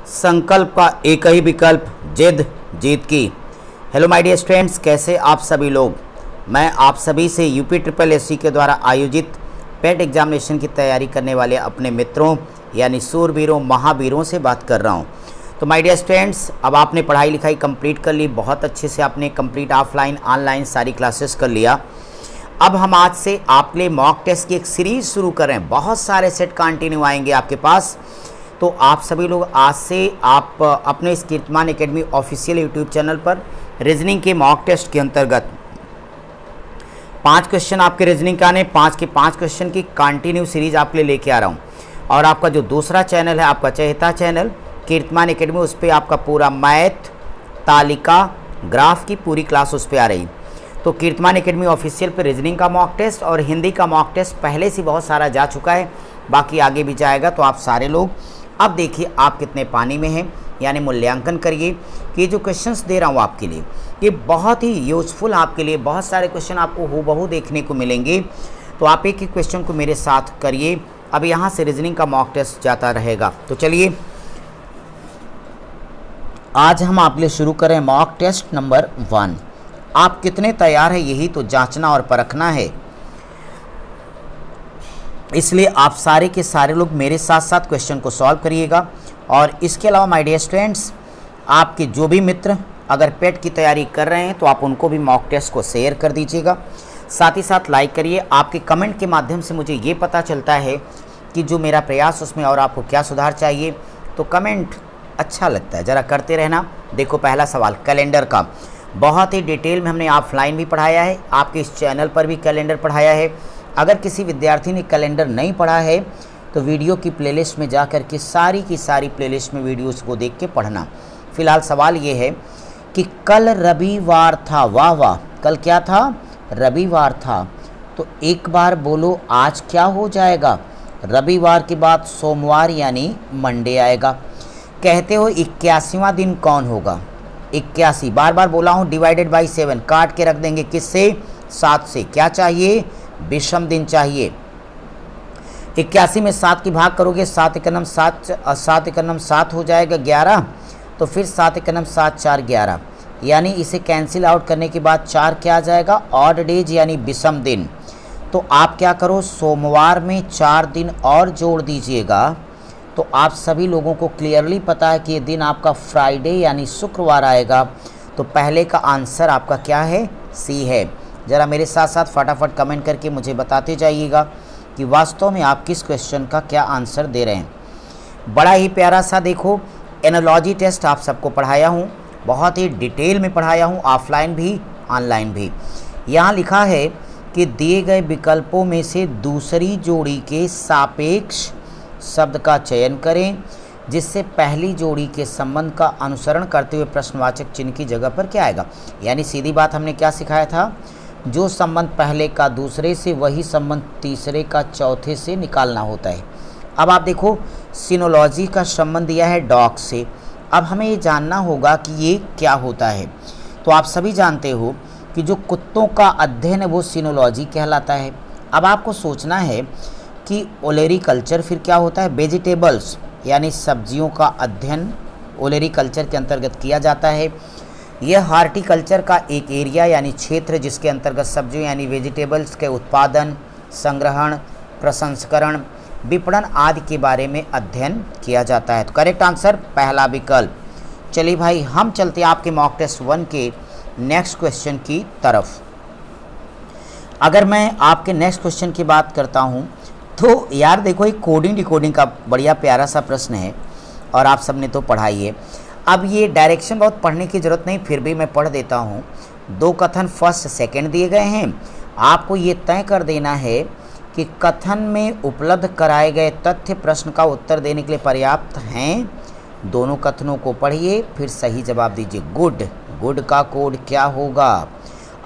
संकल्प का एक ही विकल्प, जिद जीत की। हेलो माय डियर स्टूडेंट्स, कैसे आप सभी लोग। मैं आप सभी से यूपी ट्रिपल एससी के द्वारा आयोजित पेट एग्जामिनेशन की तैयारी करने वाले अपने मित्रों यानी सूरवीरों महावीरों से बात कर रहा हूं। तो माय डियर स्टूडेंट्स, अब आपने पढ़ाई लिखाई कंप्लीट कर ली, बहुत अच्छे से आपने कंप्लीट ऑफलाइन ऑनलाइन सारी क्लासेस कर लिया। अब हम आज से आपके लिए मॉक टेस्ट की एक सीरीज़ शुरू कर रहे हैं। बहुत सारे सेट कंटिन्यू आएंगे आपके पास। तो आप सभी लोग आज से आप अपने इस कीर्तिमान एकेडमी ऑफिशियल यूट्यूब चैनल पर रीजनिंग के मॉक टेस्ट के अंतर्गत 5 क्वेश्चन आपके रीजनिंग का आने, 5 के 5 क्वेश्चन की कंटिन्यू सीरीज आपके लिए लेके आ रहा हूँ। और आपका जो दूसरा चैनल है, आपका चहेता चैनल कीर्तिमान एकेडमी, उस पर आपका पूरा मैथ, तालिका, ग्राफ की पूरी क्लास उस पर आ रही। तो कीर्तिमान एकेडमी ऑफिशियल पे रीजनिंग का मॉक टेस्ट और हिंदी का मॉक टेस्ट पहले से बहुत सारा जा चुका है, बाकी आगे भी जाएगा। तो आप सारे लोग अब देखिए आप कितने पानी में हैं, यानी मूल्यांकन करिए कि जो क्वेश्चंस दे रहा हूँ आपके लिए ये बहुत ही यूज़फुल आपके लिए। बहुत सारे क्वेश्चन आपको हूबहू देखने को मिलेंगे। तो आप एक एक क्वेश्चन को मेरे साथ करिए। अब यहाँ से रीजनिंग का मॉक टेस्ट जाता रहेगा। तो चलिए आज हम आपके लिए शुरू करें मॉक टेस्ट नंबर 1। आप कितने तैयार हैं यही तो जांचना और परखना है, इसलिए आप सारे के सारे लोग मेरे साथ साथ क्वेश्चन को सॉल्व करिएगा। और इसके अलावा माय डियर स्टूडेंट्स, आपके जो भी मित्र अगर पेट की तैयारी कर रहे हैं तो आप उनको भी मॉक टेस्ट को शेयर कर दीजिएगा। साथ ही साथ लाइक करिए। आपके कमेंट के माध्यम से मुझे ये पता चलता है कि जो मेरा प्रयास उसमें और आपको क्या सुधार चाहिए। तो कमेंट अच्छा लगता है, ज़रा करते रहना। देखो पहला सवाल कैलेंडर का, बहुत ही डिटेल में हमने ऑफलाइन भी पढ़ाया है, आपके इस चैनल पर भी कैलेंडर पढ़ाया है। अगर किसी विद्यार्थी ने कैलेंडर नहीं पढ़ा है तो वीडियो की प्लेलिस्ट में जा कर के सारी की सारी प्लेलिस्ट में वीडियोस को देख के पढ़ना। फ़िलहाल सवाल ये है कि कल रविवार था। वाह वाह, कल क्या था? रविवार था। तो एक बार बोलो आज क्या हो जाएगा? रविवार के बाद सोमवार यानी मंडे आएगा। कहते हो 81वां दिन कौन होगा? 81 बार बार बोला हूँ, डिवाइडेड बाई 7 काट के रख देंगे किससे? 7 से। क्या चाहिए? विषम दिन चाहिए। 81 में 7 की भाग करोगे, 7 एकनम 7, 7 एकनम 7 हो जाएगा 11। तो फिर 7 एकनम 7 4 11, यानी इसे कैंसिल आउट करने के बाद 4 क्या आ जाएगा? ऑड डेज यानी विषम दिन। तो आप क्या करो, सोमवार में 4 दिन और जोड़ दीजिएगा। तो आप सभी लोगों को क्लियरली पता है कि ये दिन आपका फ्राइडे यानी शुक्रवार आएगा। तो पहले का आंसर आपका क्या है? सी है। ज़रा मेरे साथ साथ फटाफट कमेंट करके मुझे बताते जाइएगा कि वास्तव में आप किस क्वेश्चन का क्या आंसर दे रहे हैं। बड़ा ही प्यारा सा देखो एनालॉजी टेस्ट आप सबको पढ़ाया हूँ, बहुत ही डिटेल में पढ़ाया हूँ, ऑफलाइन भी ऑनलाइन भी। यहाँ लिखा है कि दिए गए विकल्पों में से दूसरी जोड़ी के सापेक्ष शब्द का चयन करें जिससे पहली जोड़ी के संबंध का अनुसरण करते हुए प्रश्नवाचक चिन्ह की जगह पर क्या आएगा। यानी सीधी बात हमने क्या सिखाया था, जो संबंध पहले का दूसरे से वही संबंध तीसरे का चौथे से निकालना होता है। अब आप देखो सिनोलॉजी का संबंध दिया है डॉग से। अब हमें ये जानना होगा कि ये क्या होता है। तो आप सभी जानते हो कि जो कुत्तों का अध्ययन है वो सिनोलॉजी कहलाता है। अब आपको सोचना है कि ओलेरिकल्चर फिर क्या होता है? वेजिटेबल्स यानी सब्जियों का अध्ययन ओलेरिकल्चर के अंतर्गत किया जाता है। यह हार्टिकल्चर का एक एरिया यानी क्षेत्र जिसके अंतर्गत सब्जियों यानी वेजिटेबल्स के उत्पादन, संग्रहण, प्रसंस्करण, विपणन आदि के बारे में अध्ययन किया जाता है। तो करेक्ट आंसर पहला विकल्प। चलिए भाई हम चलते हैं आपके मॉक टेस्ट 1 के नेक्स्ट क्वेश्चन की तरफ। अगर मैं आपके नेक्स्ट क्वेश्चन की बात करता हूँ तो यार देखो एक कोडिंग डिकोडिंग का बढ़िया प्यारा सा प्रश्न है और आप सबने तो पढ़ाई है। अब ये डायरेक्शन बहुत पढ़ने की ज़रूरत नहीं, फिर भी मैं पढ़ देता हूँ। 2 कथन फर्स्ट सेकंड दिए गए हैं। आपको ये तय कर देना है कि कथन में उपलब्ध कराए गए तथ्य प्रश्न का उत्तर देने के लिए पर्याप्त हैं। दोनों कथनों को पढ़िए फिर सही जवाब दीजिए। गुड, गुड का कोड क्या होगा?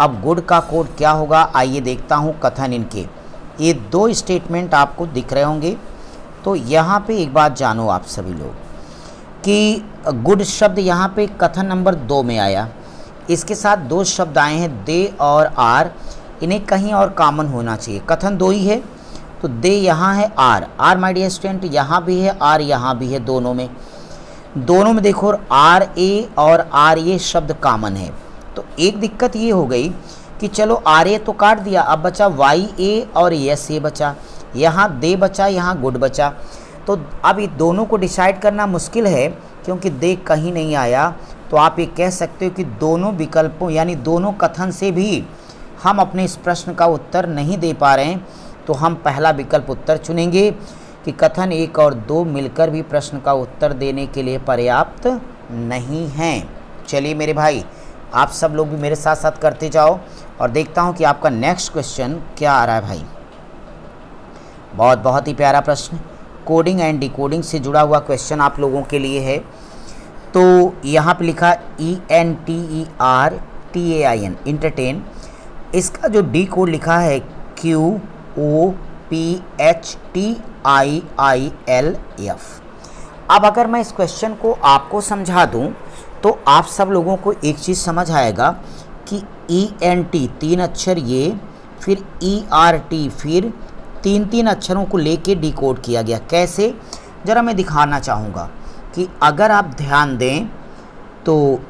अब गुड का कोड क्या होगा आइए देखता हूँ कथन इनके। ये 2 स्टेटमेंट आपको दिख रहे होंगे। तो यहाँ पे एक बात जानो आप सभी लोग कि गुड शब्द यहाँ पे कथन नंबर 2 में आया। इसके साथ 2 शब्द आए हैं दे और आर। इन्हें कहीं और कॉमन होना चाहिए। कथन 2 ही है तो दे यहाँ है, आर माय डियर स्टूडेंट यहाँ भी है, आर यहाँ भी है, दोनों में। दोनों में देखो आर ए और आर ए शब्द कॉमन है, तो एक दिक्कत ये हो गई कि चलो आर ए तो काट दिया, अब बचा वाई ए और एस ए बचा, यहाँ दे बचा, यहाँ गुड बचा। तो अब ये दोनों को डिसाइड करना मुश्किल है क्योंकि दे कहीं नहीं आया। तो आप ये कह सकते हो कि दोनों विकल्पों यानी दोनों कथन से भी हम अपने इस प्रश्न का उत्तर नहीं दे पा रहे हैं, तो हम पहला विकल्प उत्तर चुनेंगे कि कथन 1 और 2 मिलकर भी प्रश्न का उत्तर देने के लिए पर्याप्त नहीं हैं। चलिए मेरे भाई, आप सब लोग भी मेरे साथ साथ करते जाओ और देखता हूं कि आपका नेक्स्ट क्वेश्चन क्या आ रहा है भाई। बहुत ही प्यारा प्रश्न, कोडिंग एंड डिकोडिंग से जुड़ा हुआ क्वेश्चन आप लोगों के लिए है। तो यहाँ पे लिखा ENTERTAIN इंटरटेन, इसका जो डी कोड लिखा है QOPHTIILF। अब अगर मैं इस क्वेश्चन को आपको समझा दूं तो आप सब लोगों को एक चीज़ समझ आएगा कि ENT 3 अक्षर ये, फिर ERT, फिर 3 अक्षरों को लेके डिकोड किया गया। कैसे, ज़रा मैं दिखाना चाहूँगा कि अगर आप ध्यान दें तो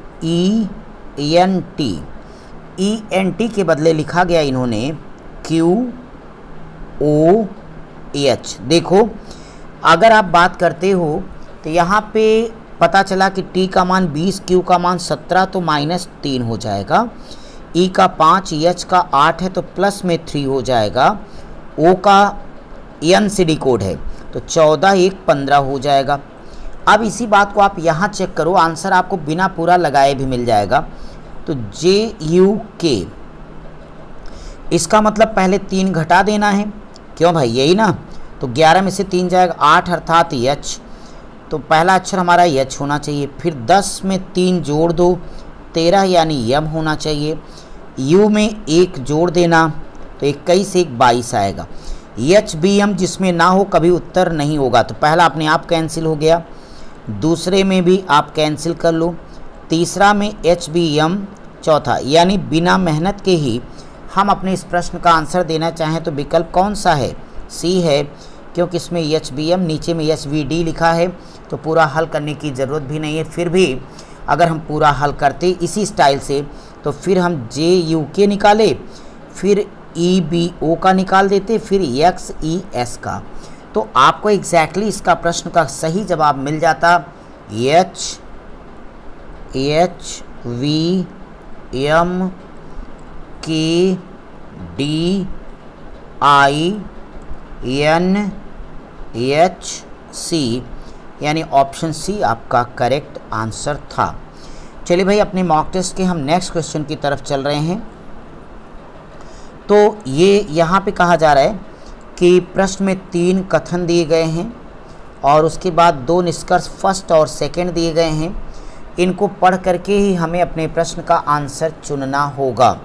ENT के बदले लिखा गया इन्होंने QOH। देखो अगर आप बात करते हो तो यहाँ पे पता चला कि T का मान 20, Q का मान 17 तो -3 हो जाएगा, E का 5, H का 8 है तो प्लस में 3 हो जाएगा, O का N से डिकोड है तो 14 1 15 हो जाएगा। अब इसी बात को आप यहाँ चेक करो, आंसर आपको बिना पूरा लगाए भी मिल जाएगा। तो JUK, इसका मतलब पहले 3 घटा देना है, क्यों भाई यही ना, तो 11 में से 3 जाएगा 8 अर्थात H, तो पहला अक्षर हमारा H होना चाहिए। फिर 10 में 3 जोड़ दो 13 यानी M होना चाहिए। U में 1 जोड़ देना तो 21 से 1 22 आएगा। HBM जिसमें ना हो कभी उत्तर नहीं होगा, तो पहला अपने आप कैंसिल हो गया, दूसरे में भी आप कैंसिल कर लो, तीसरा में HBM, चौथा, यानी बिना मेहनत के ही हम अपने इस प्रश्न का आंसर देना चाहें तो विकल्प कौन सा है, सी है, क्योंकि इसमें HBM नीचे में HVD लिखा है तो पूरा हल करने की ज़रूरत भी नहीं है। फिर भी अगर हम पूरा हल करते इसी स्टाइल से तो फिर हम JUK निकाले, फिर EBO का निकाल देते, फिर XES का, तो आपको एग्जैक्टली इसका प्रश्न का सही जवाब मिल जाता HVMKDINHC, यानी ऑप्शन सी आपका करेक्ट आंसर था। चलिए भाई, अपने मॉक टेस्ट के हम नेक्स्ट क्वेश्चन की तरफ चल रहे हैं। तो ये यहाँ पे कहा जा रहा है कि प्रश्न में 3 कथन दिए गए हैं और उसके बाद 2 निष्कर्ष फर्स्ट और सेकंड दिए गए हैं। इनको पढ़ करके ही हमें अपने प्रश्न का आंसर चुनना होगा।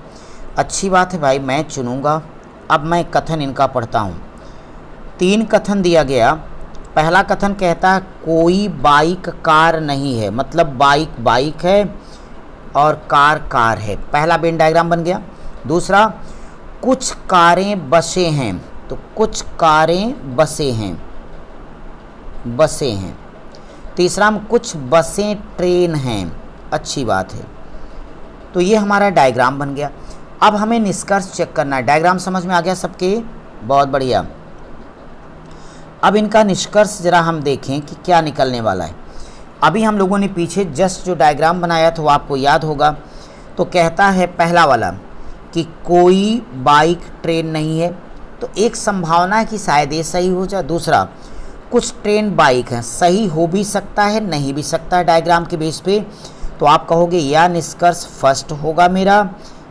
अच्छी बात है भाई, मैं चुनूँगा। अब मैं कथन इनका पढ़ता हूँ। 3 कथन दिया गया। पहला कथन कहता है कोई बाइक कार नहीं है, मतलब बाइक बाइक है और कार कार है। पहला वेन डायग्राम बन गया। दूसरा, कुछ कारें बसें हैं, तो कुछ कारें बसें हैं, बसें हैं। तीसरा, कुछ बसें ट्रेन हैं। अच्छी बात है। तो ये हमारा डायग्राम बन गया। अब हमें निष्कर्ष चेक करना है। डायग्राम समझ में आ गया सबके? बहुत बढ़िया। अब इनका निष्कर्ष ज़रा हम देखें कि क्या निकलने वाला है। अभी हम लोगों ने पीछे जस्ट जो डायग्राम बनाया था वो आपको याद होगा। तो कहता है पहला वाला कि कोई बाइक ट्रेन नहीं है, तो एक संभावना है कि शायद ये सही हो जाए। दूसरा, कुछ ट्रेन बाइक हैं, सही हो भी सकता है नहीं भी सकता है डायग्राम के बेस पे। तो आप कहोगे या निष्कर्ष फर्स्ट होगा मेरा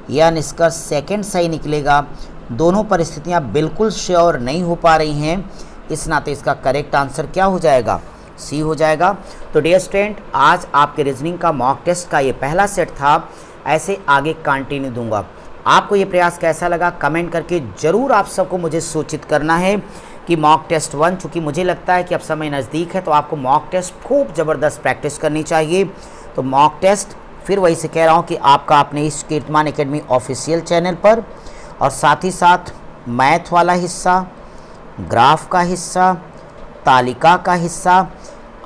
या निष्कर्ष सेकंड सही निकलेगा। दोनों परिस्थितियां बिल्कुल श्योर नहीं हो पा रही हैं, इस नाते इसका करेक्ट आंसर क्या हो जाएगा? सी हो जाएगा। तो डियर स्टूडेंट, आज आपके रीजनिंग का मॉक टेस्ट का ये पहला सेट था। ऐसे आगे कंटिन्यू दूंगा। आपको ये प्रयास कैसा लगा कमेंट करके ज़रूर आप सबको मुझे सूचित करना है कि मॉक टेस्ट 1, चूँकि मुझे लगता है कि अब समय नज़दीक है तो आपको मॉक टेस्ट खूब ज़बरदस्त प्रैक्टिस करनी चाहिए। तो मॉक टेस्ट फिर वही से कह रहा हूँ कि आपका अपने इस कीर्तिमान एकेडमी ऑफिशियल चैनल पर, और साथ ही साथ मैथ वाला हिस्सा, ग्राफ का हिस्सा, तालिका का हिस्सा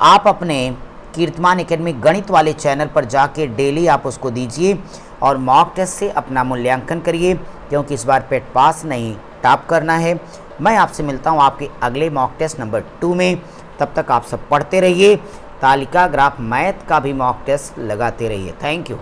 आप अपने कीर्तिमान एकेडमी गणित वाले चैनल पर जाके डेली आप उसको दीजिए और मॉक टेस्ट से अपना मूल्यांकन करिए, क्योंकि इस बार पेट पास नहीं टॉप करना है। मैं आपसे मिलता हूँ आपके अगले मॉक टेस्ट नंबर 2 में। तब तक आप सब पढ़ते रहिए, तालिका ग्राफ मैथ का भी मॉक टेस्ट लगाते रहिए। Thank you.